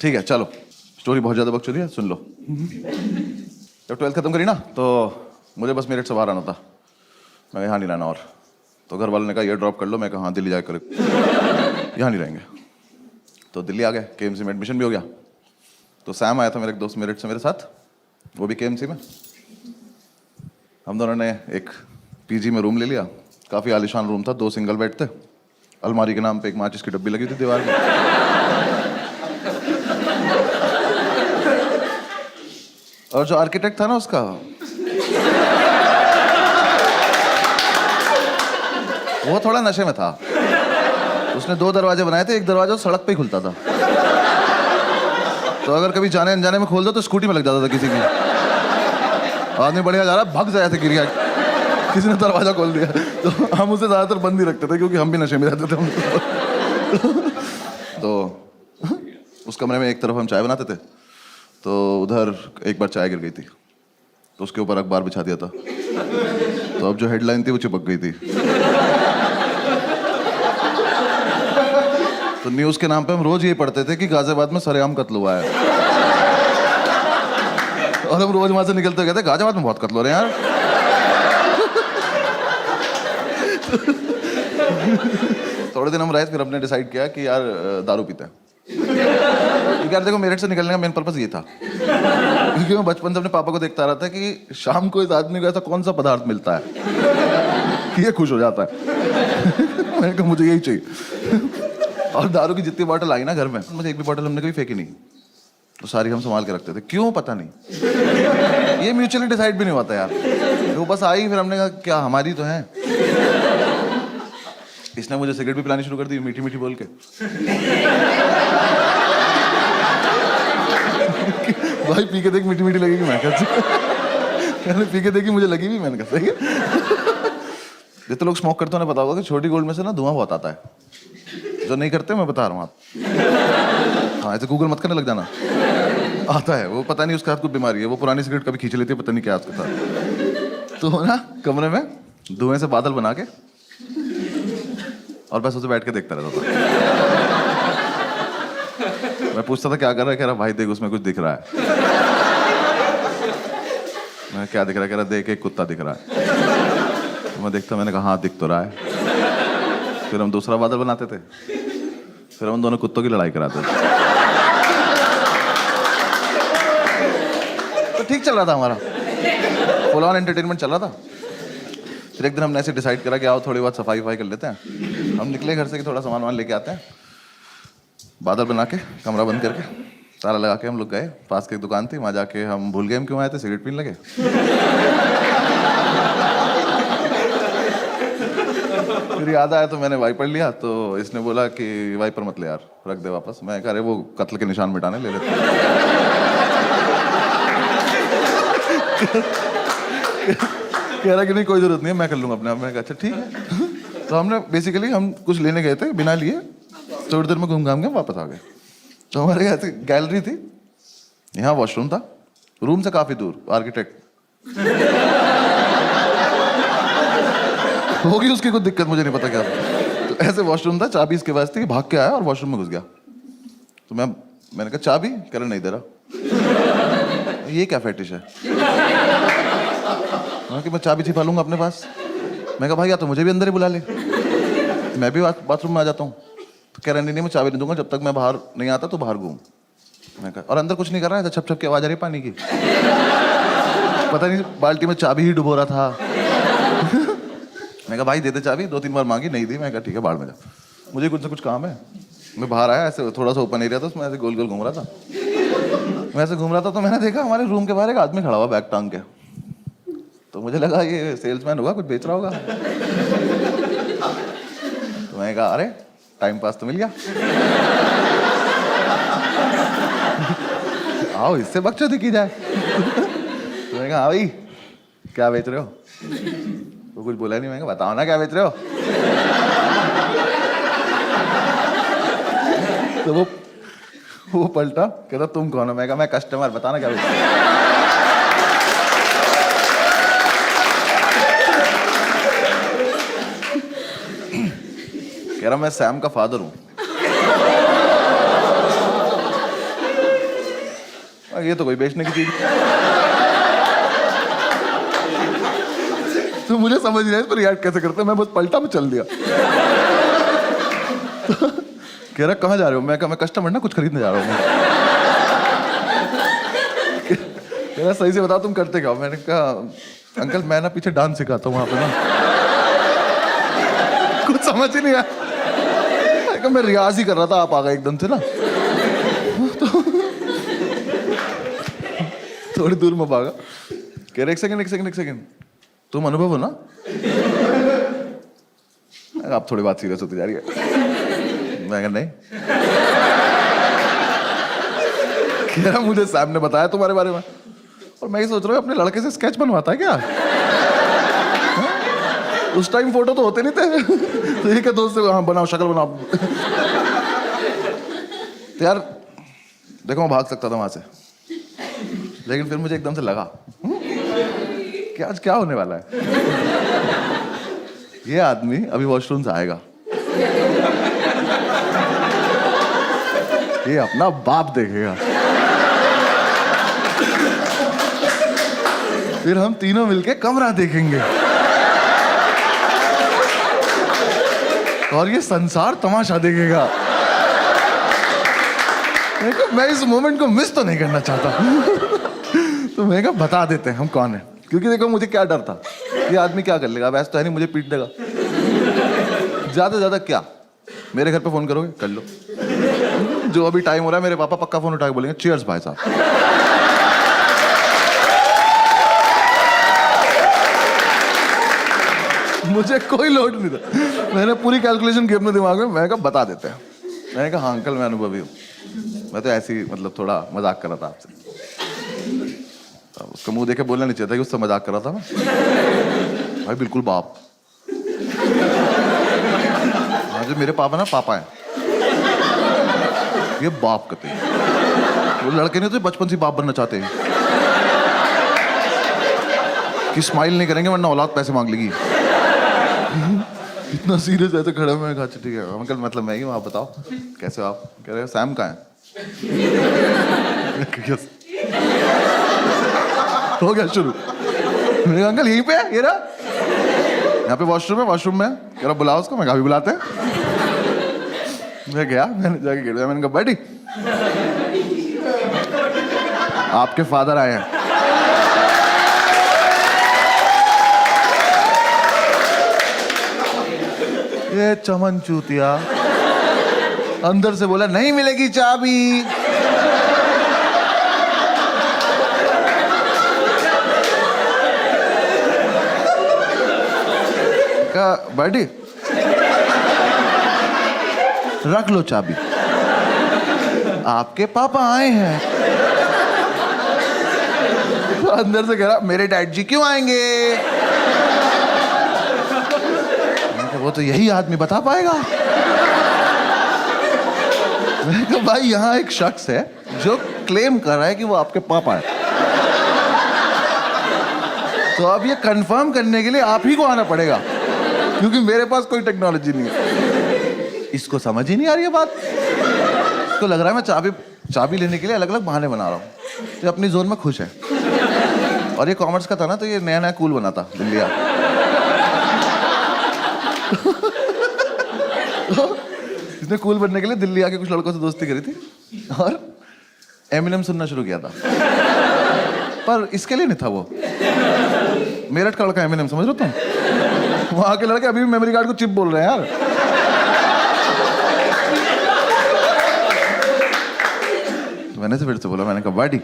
ठीक है चलो, स्टोरी बहुत ज़्यादा बकचोदी है, सुन लो। जब 12th खत्म करी ना तो मुझे बस मेरिट से बाहर आना था। मैं यहाँ नहीं रहना और, तो घर वालों ने कहा ये ड्रॉप कर लो। मैं कहा हाँ दिल्ली जाकर यहाँ नहीं रहेंगे। तो दिल्ली आ गए, KMC में एडमिशन भी हो गया। तो सैम आया था मेरे एक दोस्त मेरिट से मेरे साथ, वो भी KMC में। हम दोनों ने एक PG में रूम ले लिया। काफ़ी आलीशान रूम था, 2 सिंगल बेड थे, अलमारी के नाम पे एक माचिस की डब्बी लगी थी दीवार में। और जो आर्किटेक्ट था ना उसका, वो थोड़ा नशे में था। उसने 2 दरवाजे बनाए थे, एक दरवाजा सड़क पे ही खुलता था, तो अगर कभी जाने अनजाने में खोल दो तो स्कूटी में लग जाता था किसी की। आदमी बढ़िया जा रहा, भाग जाया था, गिर गया, किसी ने दरवाजा खोल दिया। तो हम उसे ज़्यादातर बंद ही रखते थे क्योंकि हम भी नशे में रहते थे। तो उस कमरे में एक तरफ हम चाय बनाते थे, तो उधर एक बार चाय गिर गई थी, तो उसके ऊपर अखबार बिछा दिया था। तो अब जो हेडलाइन थी वो चिपक गई थी। तो न्यूज़ के नाम पे हम रोज ये पढ़ते थे कि गाजियाबाद में सरेआम कत्ल हुआ है। और हम रोज वहां से निकलते कहते गाजियाबाद में बहुत कत्ल हो रहे हैं यार। थोड़े दिन हम रहे, फिर हमने डिसाइड किया कि यार दारू पीते हैं। क्योंकि यार देखो, मेरिट से निकलने का मेन पर्पस ये था, क्योंकि मैं बचपन से अपने पापा को देखता रहा था कि शाम को इस आदमी को ऐसा कौन सा पदार्थ मिलता है कि ये खुश हो जाता है। मैंने कहा मुझे यही चाहिए। और दारू की जितनी बॉटल आई ना घर में, मुझे एक भी बॉटल हमने कभी फेंकी नहीं, तो सारी हम संभाल के रखते थे। क्यों पता नहीं, ये म्यूचुअली डिसाइड भी नहीं होता यार, वो बस आई, फिर हमने कहा क्या हमारी तो है। इसने मुझे सिगरेट भी पिलानी शुरू कर दी मीठी मीठी बोल के। भाई पी के देख मीठी मीठी लगेगी। मैं कहते पी के देखी, मुझे लगी भी। मैंने कहा सही है। जितने लोग स्मोक करते हैं उन्हें पता होगा कि छोटी गोल्ड में से ना धुआं बहुत आता है। जो नहीं करते मैं बता रहा हूँ आप, हाँ ऐसे गूगल मत करने लग जाना, आता है वो। पता नहीं उसके हाथ कुछ बीमारी है, वो पुरानी सिगरेट कभी खींच लेती है, पता नहीं क्या उसके साथ। तो ना कमरे में धुएं से बादल बना के और बस उसे बैठ के देखता रहता था। मैं पूछता था क्या कर रहा है, कह रहा भाई देख उसमें कुछ दिख रहा है। मैं क्या दिख रहा है, कह रहा देख एक कुत्ता दिख रहा है। तो मैं देखता, मैंने कहा हाँ दिख तो रहा है। फिर हम दूसरा बादल बनाते थे, फिर हम दोनों कुत्तों की लड़ाई कराते थे। तो ठीक चल रहा था हमारा, फुल ऑन एंटरटेनमेंट चल रहा था। फिर एक दिन हमने ऐसे डिसाइड करा कि आओ थोड़ी बहुत सफाई वफाई कर लेते हैं। हम निकले घर से कि थोड़ा सामान वामान लेके आते हैं। बादल बना के, कमरा बंद करके, ताला लगा के हम लोग गए। पास की एक दुकान थी, वहाँ जाके हम भूल गए हम क्यों आए थे, सिगरेट पीने लगे। फिर याद आया तो मैंने वाइपर लिया, तो इसने बोला कि वाइपर मत ले यार, रख दे वापस। मैं कह रहे वो कत्ल के निशान मिटाने ले लेते। कह रहा कि नहीं कोई जरूरत नहीं है, मैं कर लूंगा अपने आप। मैं कहा अच्छा ठीक है। तो हमने बेसिकली हम कुछ लेने गए थे, बिना लिए थोड़ी देर में घूम घाम के वापस आ गए। तो हमारे यहाँ गैलरी थी, यहाँ वॉशरूम था, रूम से काफी दूर। आर्किटेक्ट होगी उसकी कुछ दिक्कत, मुझे नहीं पता क्या। तो ऐसे वॉशरूम था, चाबी इसके पास थी, भाग के आया और वॉशरूम में घुस गया। तो मैंने कहा चाबी, कह रहा नहीं दे रहा। ये क्या फेटिश है कि मैं चाबी छिपा लूंगा अपने पास। मैं कहा भाई या तो मुझे भी अंदर ही बुला ले, मैं भी बाथरूम में आ जाता हूँ। तो कह रहा नहीं मैं चाबी नहीं दूंगा जब तक मैं बाहर नहीं आता, तो बाहर घूम। मैं कहा और अंदर कुछ नहीं कर रहा है, छप छप की आवाज आ रही पानी की। पता नहीं बाल्टी में चाबी ही डुबो रहा था। मैं कहा भाई दे दे चाबी, 2-3 बार मांगी, नहीं दी। मैं कहा ठीक है बाहर में जा, मुझे कुछ से कुछ काम है। मैं बाहर आया, ऐसे थोड़ा सा ओपन एरिया था, उसमें ऐसे गोल गोल घूम रहा था। मैं ऐसे घूम रहा था तो मैंने देखा हमारे रूम के बाहर एक आदमी खड़ा हुआ बैग टांग के। तो मुझे लगा ये सेल्समैन होगा, कुछ बेच रहा होगा। तो मैंने कहा अरे टाइम पास तो मिल गया, आओ इससे बकचोदी की जाए। तो मैंने कहा हाँ भाई क्या बेच रहे हो। वो कुछ बोला नहीं। मैंने कहा बताओ ना क्या बेच रहे हो। तो वो पलटा, कहता तुम कौन हो। मैं कहा मैं कस्टमर, बताना क्या बेच रहे हो। कह रहा मैं सैम का फादर हूं। ये तो कोई बेचने की चीज। तो मुझे समझ नहीं आया इस पर रिएक्ट कैसे करते, मैं बस पलटा में चल दिया। तो कह रहा कहाँ जा रहे हो? मैं कहा मैं कस्टमर ना, कुछ खरीदने जा रहा हूँ। कह रहा सही से बताओ तुम करते क्या हो? मैंने कहा अंकल मैं ना पीछे डांस सिखाता हूँ वहाँ पे ना। कुछ समझ ही नहीं आया। मैं रियाज ही कर रहा था, आप आ गए एकदम से ना। तो थोड़ी दूर में भागा। कह रहे एक सेकंड तुम अनुभव हो ना? आप थोड़ी बात सीरियस होती जा रही है। मैं कहा नहीं। कह रहा मुझे सैम ने बताया तुम्हारे बारे में, और मैं ही सोच रहा हूँ अपने लड़के से स्केच बनवाता है क्या? उस टाइम फोटो तो होते नहीं थे। तो ये क्या दोस्त से हाँ बनाओ, शक्ल बनाओ। तो यार देखो मैं भाग सकता था वहां से, लेकिन फिर मुझे एकदम से लगा कि आज क्या होने वाला है। ये आदमी अभी वॉशरूम से आएगा, ये अपना बाप देखेगा, फिर हम तीनों मिलके कमरा देखेंगे, और ये संसार तमाशा देखेगा। मैं इस मोमेंट को मिस तो नहीं करना चाहता। तो मैं कहा बता देते हैं हम कौन है, क्योंकि देखो मुझे क्या डर था, ये आदमी क्या कर लेगा, वैसे तो है नहीं मुझे पीट देगा, ज्यादा से ज्यादा क्या मेरे घर पे फोन करोगे कर लो, जो अभी टाइम हो रहा है मेरे पापा पक्का फोन उठा के बोलेंगे चीयर्स भाई साहब। मुझे कोई लोड नहीं था, मैंने पूरी कैलकुलेशन की अपने दिमाग में। मैं कहा बता देते हैं। मैंने कहा हाँ अंकल मैं अनुभवी हूँ, मैं तो ऐसे ही मतलब थोड़ा मजाक कर रहा था आपसे। तो उसका मुंह देखे बोलना नहीं चाहिए था कि उससे मजाक कर रहा था मैं। भाई बिल्कुल बाप, हाँ जो मेरे पापा ना पापा है, ये बाप कहते हैं। वो लड़के नहीं तो बचपन से बाप बनना चाहते हैं कि स्माइल नहीं करेंगे वरना औलाद पैसे मांग लेगी। इतना सीरियस है तो खड़ा मैं कहा ठीक है अंकल मतलब मैं ही हूँ, आप बताओ कैसे हो आप? कह रहे सैम कहाँ है? हो गया शुरू। मैंने कहा अंकल यहीं पे है, ये रहा यहाँ पे वॉशरूम है, वॉशरूम में। कह रहा बुलाओ उसको। मैं कहा भी बुलाते हैं। मैं गया, मैंने जाके गिर दिया। मैंने कहा बैठी आपके फादर आए हैं। ये चमन चूतिया अंदर से बोला नहीं मिलेगी चाबी। कहा बैठी रख लो चाबी, आपके पापा आए हैं। तो अंदर से कह रहा मेरे डैड जी क्यों आएंगे? वो तो यही आदमी बता पाएगा। मैंने कहा भाई यहाँ एक शख्स है जो क्लेम कर रहा है कि वो आपके पापा है, तो अब ये कंफर्म करने के लिए आप ही को आना पड़ेगा, क्योंकि मेरे पास कोई टेक्नोलॉजी नहीं है। इसको समझ ही नहीं आ रही है बात। इसको लग रहा है मैं चाबी लेने के लिए अलग अलग बहाने बना रहा हूँ। तो अपनी जोन में खुश है। और ये कॉमर्स का था ना, तो ये नया नया कूल बना था दिल्ली। इसने कूल बनने के लिए दिल्ली आके कुछ लड़कों से दोस्ती करी थी और एमिनेम सुनना शुरू किया था। पर इसके लिए नहीं था, वो मेरठ का लड़का एमिनेम, समझ रहे हो तुम? वहां के लड़के अभी भी मेमोरी कार्ड को चिप बोल रहे हैं यार। तो मैंने से फिर से बोला, मैंने कहा बाडी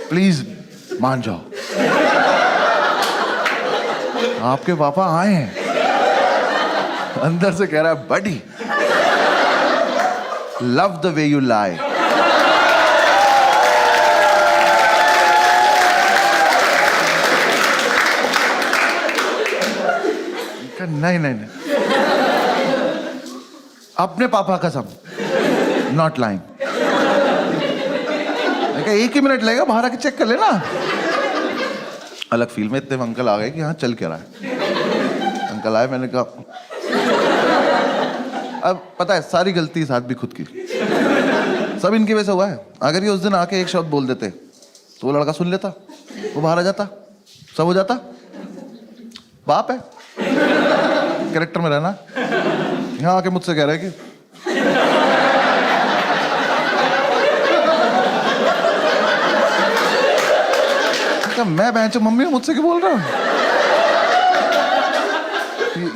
प्लीज मान जाओ, आपके पापा आए हैं। अंदर से कह रहा है buddy love the way you lie. नहीं नहीं नहीं, अपने पापा कसम नॉट लाइंग। एक ही मिनट लगेगा, बाहर आके चेक कर लेना। अलग फील में इतने अंकल आ गए कि हाँ चल क्या रहा है। अंकल आए, मैंने कहा अब पता है सारी गलती इस आदमी खुद की, सब इनकी वजह से हुआ है। अगर ये उस दिन आके एक शब्द बोल देते तो वो लड़का सुन लेता, वो बाहर आ जाता, सब हो जाता। बाप है, कैरेक्टर में रहना। यहाँ आके मुझसे कह रहा है कि मैं बहन मम्मी मुझसे क्यों बोल रहा हूँ?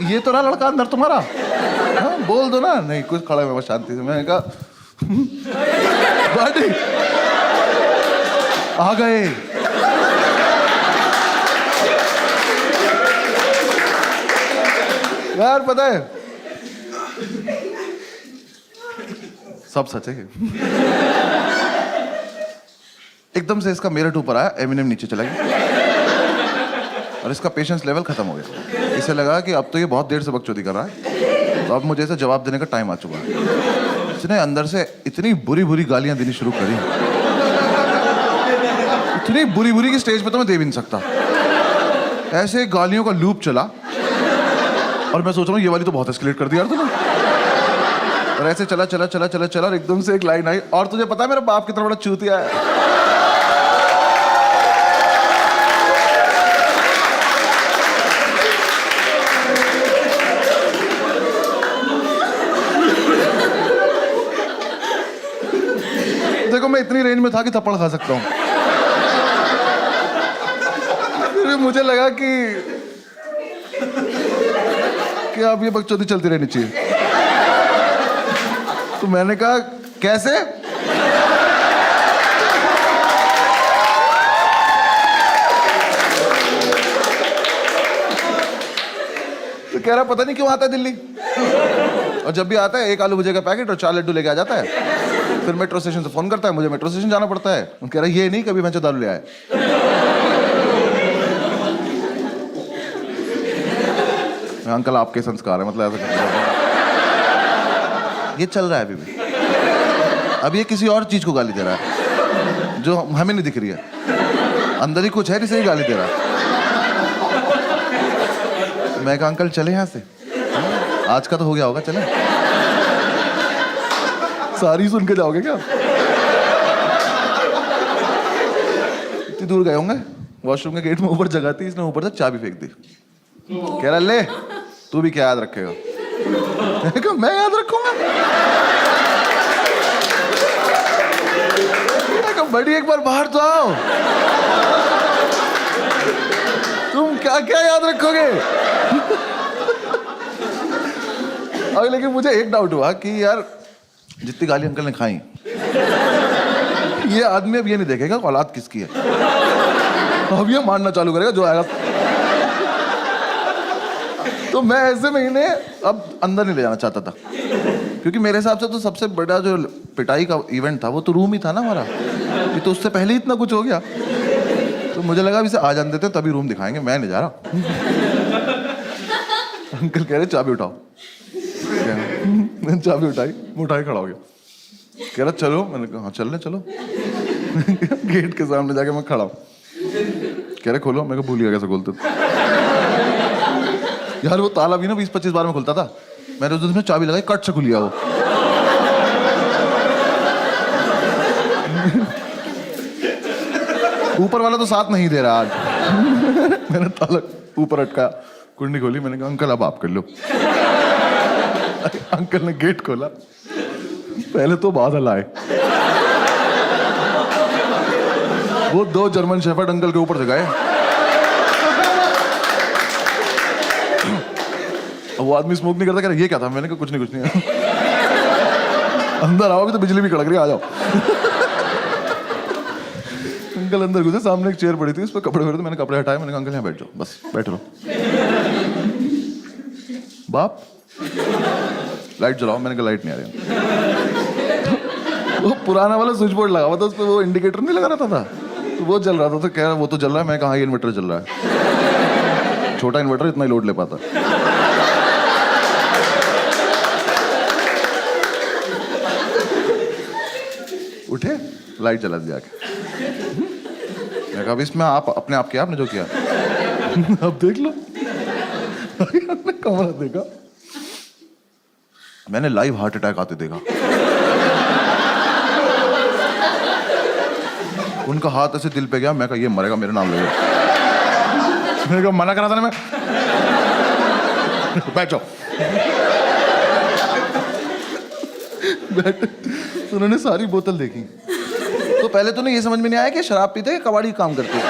ये तो रहा लड़का अंदर तुम्हारा। हाँ, बोल दो ना। नहीं कुछ खड़ा है मैं शांति से। मैंने कहा आ गए। यार पता है सब सच है। एकदम से इसका मेरठ ऊपर आया, एमिनेम नीचे चला गया और इसका पेशेंस लेवल खत्म हो गया। इसे लगा कि अब तो ये बहुत देर से बकचोदी कर रहा है, तो अब मुझे इसे जवाब देने का टाइम आ चुका है। इसने अंदर से इतनी बुरी बुरी गालियां देनी शुरू करी, इतनी बुरी बुरी की स्टेज पे तो मैं दे भी नहीं सकता। ऐसे गालियों का लूप चला और मैं सोच रहा हूँ ये वाली तो बहुत एस्केलेट कर दिया यार तूने। और ऐसे चला चला चला चला चला और एकदम से एक लाइन आई, और तुझे पता है मेरा बाप कितना बड़ा चूतिया है। देखो मैं इतनी रेंज में था कि थप्पड़ खा सकता हूँ। फिर मुझे लगा कि अब ये बकचोदी चलती रहनी चाहिए। तो मैंने कहा कैसे? तो कह रहा पता नहीं क्यों आता है दिल्ली, और जब भी आता है एक आलू भुजिया का पैकेट और 4 लड्डू लेके आ जाता है। फिर मेट्रो स्टेशन से फोन करता है, मुझे मेट्रो स्टेशन जाना पड़ता है। कह रहा ये नहीं कभी मैं दारू ले आया। अंकल आपके संस्कार है, मतलब ऐसा करते ये चल रहा है अभी भी। अब ये किसी और चीज को गाली दे रहा है जो हमें नहीं दिख रही है, अंदर ही कुछ है जिसे ही गाली दे रहा है। मैं कहा अंकल चले यहाँ से, आज का तो हो गया होगा, चले। सारी सुन के जाओगे क्या? इतनी दूर गए होंगे, वॉशरूम के गेट में ऊपर जगह थी, इसने ऊपर से चाबी फेंक दी। कह रहा ले तू भी क्या याद रखेगा? मैं याद रखूंगा? बड़ी एक बार बाहर तो आओ, तुम क्या क्या याद रखोगे? और लेकिन मुझे एक डाउट हुआ कि यार जितनी गाली अंकल ने खाई, ये आदमी अब ये नहीं देखेगा औलाद किसकी है, अब ये मानना चालू करेगा जो आएगा। तो मैं ऐसे महीने अब अंदर नहीं ले जाना चाहता था, क्योंकि मेरे हिसाब से तो सबसे बड़ा जो पिटाई का इवेंट था वो तो रूम ही था ना हमारा। ये तो उससे पहले ही इतना कुछ हो गया, तो मुझे लगा इसे आ जाने देते तभी रूम दिखाएंगे, मैं नहीं जा रहा। अंकल कह रहे चाबी उठाओ। मैंने चाबी उठाई खड़ा हो गया। कह रहा चलो, मैंने कहा हाँ चलने चलो। गेट के सामने जाके मैं खड़ा हूँ। कह रहे खोलो, मैं भूल गया कैसे खोलते थे। यार वो ताला भी ना 20-25 बार में खुलता था, मैंने उस दिन चाबी लगाई, कट से खुल गया वो। ऊपर वाला तो साथ नहीं दे रहा आज। मैंने ताला ऊपर अटका, कुंडी खोली, मैंने कहा अंकल अब आप कर लो। अंकल ने गेट खोला, पहले तो बादल आए, वो 2 जर्मन शेफर्ड अंकल के ऊपर से गए। वो आदमी स्मोक नहीं करता, कह रहा ये क्या था? मैंने कहा कुछ नहीं। अंदर आओ, अभी तो बिजली भी कड़क रही है, आ जाओ। अंकल अंदर घुसे, सामने एक चेयर पड़ी थी, उस पर कपड़े पड़े थे, मैंने कपड़े हटाए, मैंने कहा अंकल यहाँ बैठ जाओ, बस बैठ रहो। बाप लाइट जलाओ, मैंने कहा लाइट नहीं आ रही। वो पुराना वाला स्विच बोर्ड लगा हुआ था, उस पर वो इंडिकेटर नहीं लगा रहता था, तो वो जल रहा था। तो कह रहा वो तो जल रहा है, मैं कहा ये इन्वर्टर जल रहा है, छोटा इन्वर्टर इतना ही लोड ले पाता। उठे, लाइट जला दिया। मैं कहा इसमें आप अपने आप किया, आपने जो किया। अब देख लो। कमरा देखा, मैंने लाइव हार्ट अटैक आते देखा। उनका हाथ ऐसे दिल पे गया, मैं कहा ये मरेगा मेरे नाम लेगा। मैंने कहा मना करा था ना मैं। बैठ जाओ। तो उन्होंने सारी बोतल देखी। तो पहले तो नहीं ये समझ में नहीं आया कि शराब पीते हैं कबाड़ी काम करते हैं।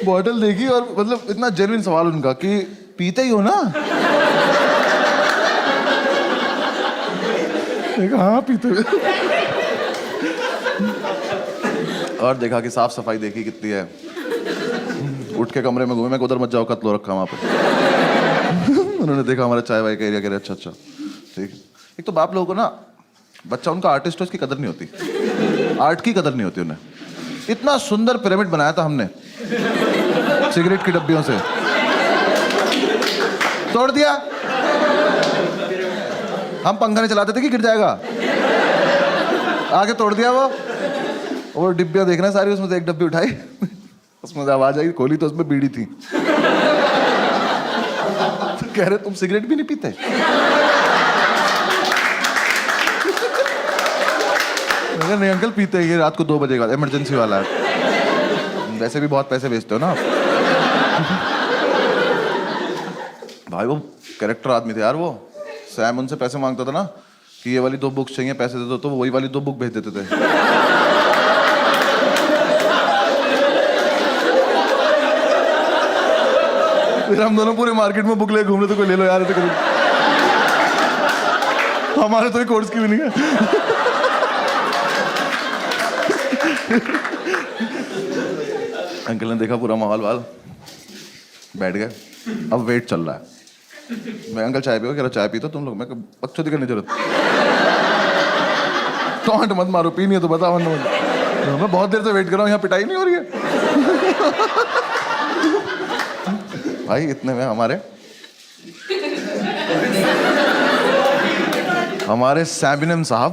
बॉटल देखी और मतलब इतना जेन्युइन सवाल उनका कि पीते ही हो ना? हाँ पीते हुए। और देखा कि साफ सफाई देखी कितनी है। उठ के कमरे में घूमे, मैं उधर मत जाओ, कत्ल हो रखा वहां पे। उन्होंने देखा हमारा चाय वाय का एरिया, कह रहे अच्छा अच्छा ठीक। एक तो बाप लोगों को ना, बच्चा उनका आर्टिस्ट हो, इसकी कदर नहीं होती, आर्ट की कदर नहीं होती उन्हें। इतना सुंदर पिरामिड बनाया था हमने सिगरेट की डब्बियों से, तोड़ दिया। हम पंखा नहीं चलाते थे कि गिर जाएगा, आगे तोड़ दिया वो डिब्बियां देखना सारी, उसमें से एक डब्बी उठाई, उसमें से आवाज आई, खोली तो उसमें बीड़ी थी। तो कह रहे तुम सिगरेट भी नहीं पीते? नहीं अंकल पीते हैं, ये रात को 2 बजे का इमरजेंसी वाला है। वैसे भी बहुत पैसे बेचते हो ना आप। भाई वो कैरेक्टर आदमी थे यार वो। सैम उनसे पैसे मांगता था ना कि ये वाली 2 बुक्स चाहिए, पैसे दे दो, तो वही वाली 2 बुक भेज देते थे। फिर हम दोनों पूरे मार्केट में बुक ले घूम रहे थे, कोई ले लो यार, तो हमारे तो एक कोर्स की भी नहीं है। अंकल ने देखा पूरा माहौल वाल, बैठ गए। अब वेट चल रहा है। मैं अंकल चाय पियो, कह रहा चाय पी तो तुम लोग। मैं बकचोदी करने की जरूरत, टॉन्ट मत मारो, पी नहीं है तो बता। मैं बहुत देर से वेट कर रहा हूँ, यहाँ पिटाई नहीं हो रही है। भाई इतने में हमारे सैबिनम साहब,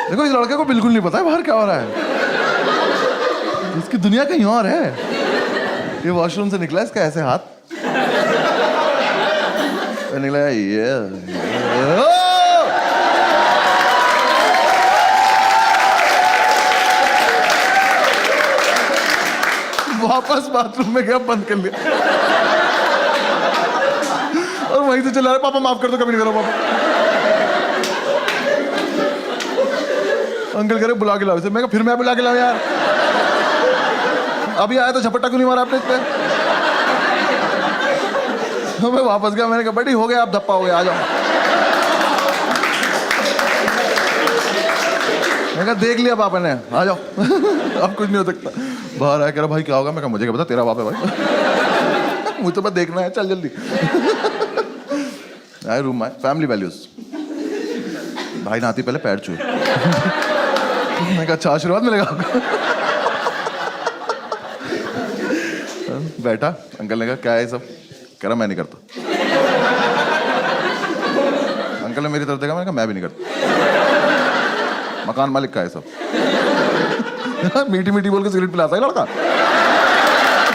देखो इस लड़के को बिल्कुल नहीं पता है बाहर क्या हो रहा है, इसकी दुनिया कहीं और है। ये वॉशरूम से निकला, इसका ऐसे हाथ निकला, ये वापस बाथरूम में गया, बंद कर लिया और वहीं से चला रहा, पापा माफ कर दो, कभी नहीं करो पापा। अंकल कह रहे बुला के लाओ इसे। मैं फिर मैं बुला के लाऊं यार, अभी आया तो झपट्टा क्यों नहीं मारा आपने इस पे? तो मैं वापस गया, मैंने कहा बड़ी हो गया, आप धप्पा हो गया, आ जाओ। मैं कहा देख लिया पापा ने, आ जाओ। अब कुछ नहीं हो सकता। बाहर आया, कह रहा भाई क्या होगा? मैं कहा मुझे क्या पता, तेरा बाप है भाई। मुझे तो बस देखना है, चल जल्दी। आए रूम में, फैमिली वैल्यूज। भाई नहाती पहले पैर छुए। मैं कहा अच्छा आशीर्वाद मिलेगा आपको। बैठा, अंकल ने कहा क्या है सब? कह रहा मैं नहीं करता। अंकल ने मेरी तरफ देखा, मैंने कहा मैं भी नहीं करता। मकान मालिक का है सब। मीठी मीठी बोल के सिगरेट पिलाता है लड़का,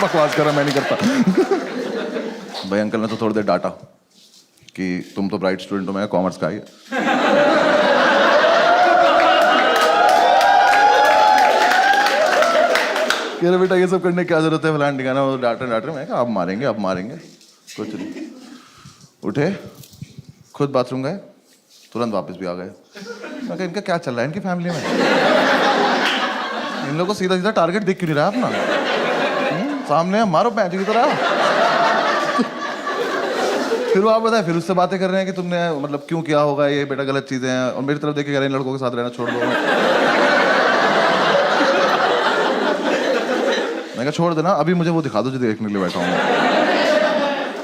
बकवास कर रहा मैं नहीं करता। भाई अंकल ने तो थोड़ी देर डांटा कि तुम तो ब्राइट स्टूडेंट हो, मैं कॉमर्स का ही है। कह रहे बेटा ये सब करने की क्या जरूरत है, फलान ठिकाना, वो डांटे। मैं कहा अब मारेंगे, अब मारेंगे, कुछ नहीं। उठे, खुद बाथरूम गए, तुरंत वापस भी आ गए। मैं कहा इनका क्या चल रहा है इनकी फैमिली में? इन लोगों को सीधा सीधा टारगेट दिख क्यों नहीं रहा अपना? सामने मारो पैंच की तरह। फिर वो आप बताए, फिर उससे बातें कर रहे हैं कि तुमने मतलब क्यों किया होगा ये, बेटा गलत चीजें हैं। और मेरी तरफ देख के कह रहे हैं लड़कों के साथ रहना छोड़ दो। मैं कहा छोड़ देना, अभी मुझे वो दिखा दो जो देखने के लिए बैठा हूँ।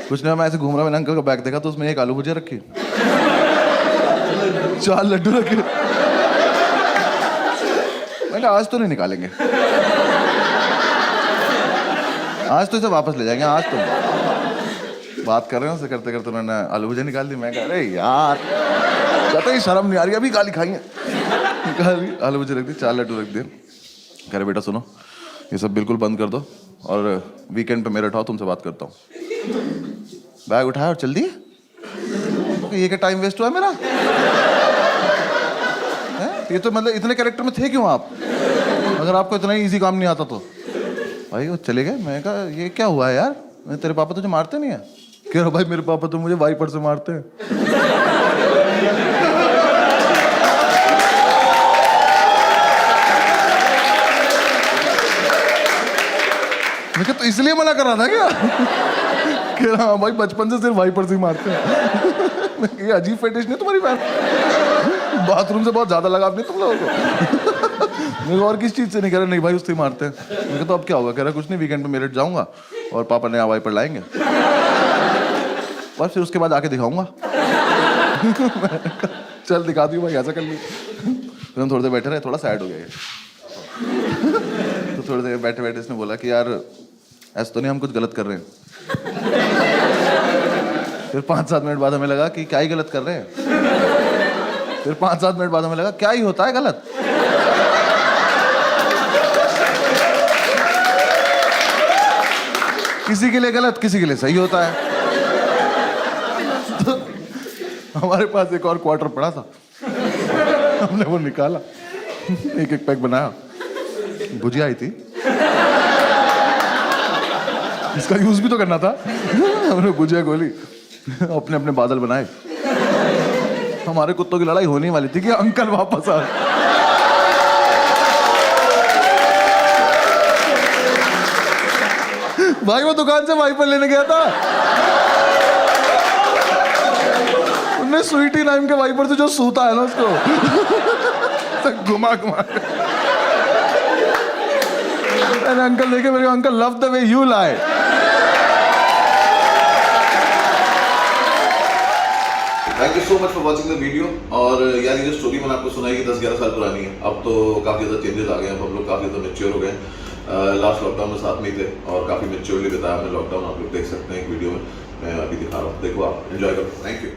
कुछ नहीं, मैं ऐसे घूम रहा, मैंने अंकल का बैग देखा तो उसमें 1 आलू भुजिया रखी, 4 लड्डू रखे। मैं कहा आज तो नहीं निकालेंगे, आज तो इसे वापस ले जाएंगे। आज तो बात कर रहे हैं उससे, करते करते उन्होंने आलू भुजिया निकाल दी। मैं कह अरे यार कहते ही शर्म नहीं आ रही, अभी गाली खाई है। आलू मुझे रख दी, 4 लड्डू रख दिए। कह रहे बेटा सुनो, ये सब बिल्कुल बंद कर दो और वीकेंड पे मेरे उठाओ, तुमसे बात करता हूँ। बैग उठाया और चल दिए। ये क्या टाइम वेस्ट हुआ मेरा? ये तो मतलब इतने कैरेक्टर में थे क्यों आप, अगर आपको इतना ही इजी काम नहीं आता तो? भाई वो चले गए। मैं कहा ये क्या हुआ है यार, तेरे पापा तुझे मारते नहीं है? कह रहा भाई मेरे पापा तो मुझे वाइपर से मारते हैं। मैं कहा तो इसलिए मना कर रहा था क्या? कह रहा भाई बचपन से सिर्फ वाइपर से ही मारते हैं। ये अजीब फेटिश नहीं तुम्हारी बहन? बाथरूम से बहुत ज्यादा लगाव नहीं तुम लोगों को? मेरे और किस चीज से नहीं? कह रहा नहीं भाई उससे ही मारते हैं। मैं कहा तो अब क्या होगा? कह रहा कुछ नहीं, वीकेंड पे मेरठ जाऊंगा और पापा नया वाइपर लाएंगे और फिर उसके बाद आके दिखाऊंगा। चल दिखा दी भाई, ऐसा कर ली। फिर हम थोड़ी देर बैठे रहे, थोड़ा सैड हो गया तो थोड़ी देर बैठे बैठे इसने बोला कि यार ऐसा तो नहीं हम कुछ गलत कर रहे हैं? फिर 5-7 मिनट बाद हमें लगा कि क्या ही गलत कर रहे हैं। फिर 5-7 मिनट बाद हमें लगा क्या ही होता है गलत। किसी के लिए गलत, किसी के लिए सही होता है। तो हमारे पास एक और क्वार्टर पड़ा था, हमने वो निकाला, एक एक पैक बनाया। भुजिया आई थी, इसका यूज भी तो करना था। हमने भुजिया गोली, अपने अपने बादल बनाए। हमारे कुत्तों की लड़ाई होने वाली थी कि अंकल वापस आ। भाई वो दुकान से वाइपर लेने गया था, उन्हें स्वीटी नाम के वाइपर से जो सूता है ना उसको तो घुमा घुमा। अंकल देखे मेरे, uncle love the way you lie. Thank you so much for watching the video. और यार ये जो स्टोरी मैंने आपको सुनाई 10-11 साल पुरानी है, अब तो काफ़ी ज़्यादा चेंजेस आ गए हैं, अब हम लोग काफ़ी ज़्यादा मैच्योर हो गए। लास्ट लॉकडाउन में साथ में ही थे और काफ़ी मैच्योरली बिताया हमने लॉकडाउन। आप लोग देख सकते हैं एक वीडियो में, मैं अभी दिखा रहा हूँ, देखो आप एंजॉय करो। Thank you.